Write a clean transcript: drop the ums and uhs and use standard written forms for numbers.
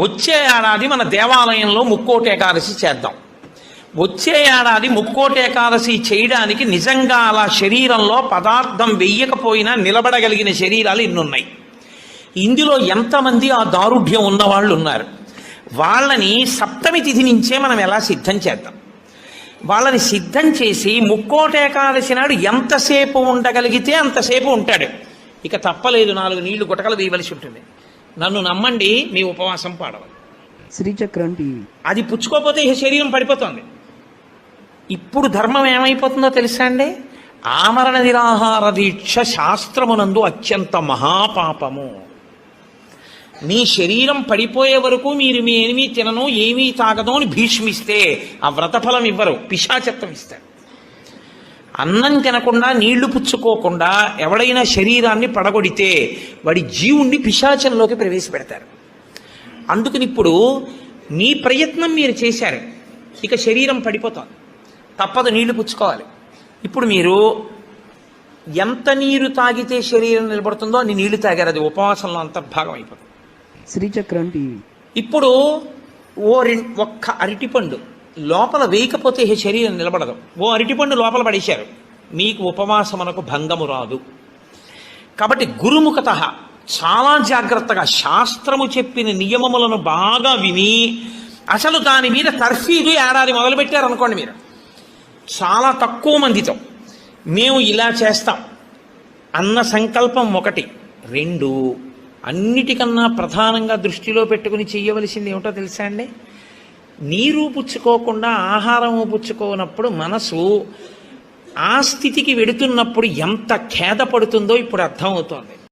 వచ్చే ఏడాది మన దేవాలయంలో ముక్కోటి ఏకాదశి చేద్దాం. వచ్చే ఏడాది ముక్కోటి ఏకాదశి చేయడానికి నిజంగా అలా శరీరంలో పదార్థం వెయ్యకపోయినా నిలబడగలిగిన శరీరాలు ఇన్నున్నాయి. ఇందులో ఎంతమంది ఆ దారుఢ్యం ఉన్నవాళ్ళు ఉన్నారు? వాళ్ళని సప్తమి తిథి నుంచే మనం ఎలా సిద్ధం చేద్దాం. వాళ్ళని సిద్ధం చేసి ముక్కోటి ఏకాదశి నాడు ఎంతసేపు ఉండగలిగితే అంతసేపు ఉంటాడు. ఇక తప్పలేదు, 4 నీళ్లు గుటకలు వేయవలసి ఉంటుంది. నన్ను నమ్మండి, మీ ఉపవాసం పాడవాలి. శ్రీచక్రం టీవీ. అది పుచ్చుకోకపోతే ఈ శరీరం పడిపోతుంది. ఇప్పుడు ధర్మం ఏమైపోతుందో తెలుసా అండి? ఆమరణ నిరాహార దీక్ష శాస్త్రమునందు అత్యంత మహాపాపము. మీ శరీరం పడిపోయే వరకు మీరు మీ ఏమీ తినను ఏమీ తాగదు అని భీష్మిస్తే ఆ వ్రతఫలం ఇవ్వరు, పిశాచత్వం ఇస్తారు. అన్నం తినకుండా నీళ్లు పుచ్చుకోకుండా ఎవడైనా శరీరాన్ని పడగొడితే వాడి జీవుణ్ణి పిశాచంలోకి ప్రవేశపెడతారు. అందుకని ఇప్పుడు మీ ప్రయత్నం మీరు చేశారు, ఇక శరీరం పడిపోతుంది, తప్పదు, నీళ్లు పుచ్చుకోవాలి. ఇప్పుడు మీరు ఎంత నీరు తాగితే శరీరం నిలబడుతుందో అన్ని నీళ్లు తాగారు, అది ఉపవాసంలో అంతర్భాగం అయిపోతుంది. శ్రీచక్రం టీవీ. ఇప్పుడు ఒక్క అరటిపండు లోపల వేయకపోతే శరీరం నిలబడదు. ఓ అరటిపండు లోపల పడేశారు, మీకు ఉపవాసమునకు భంగము రాదు. కాబట్టి గురుముఖత చాలా జాగ్రత్తగా శాస్త్రము చెప్పిన నియమములను బాగా విని అసలు దాని మీద తర్ఫీదు ఏడాది మొదలుపెట్టారనుకోండి, మీరు చాలా తక్కువ మందితో మేము ఇలా చేస్తాం అన్న సంకల్పం 1. 2, అన్నిటికన్నా ప్రధానంగా దృష్టిలో పెట్టుకుని చెయ్యవలసింది ఏమిటో తెలుసా అండి? నీరు పుచ్చుకోకుండా ఆహారము పుచ్చుకోనప్పుడు మనసు ఆ స్థితికి వెడుతున్నప్పుడు ఎంత ఖేద పడుతుందో ఇప్పుడు అర్థమవుతోంది.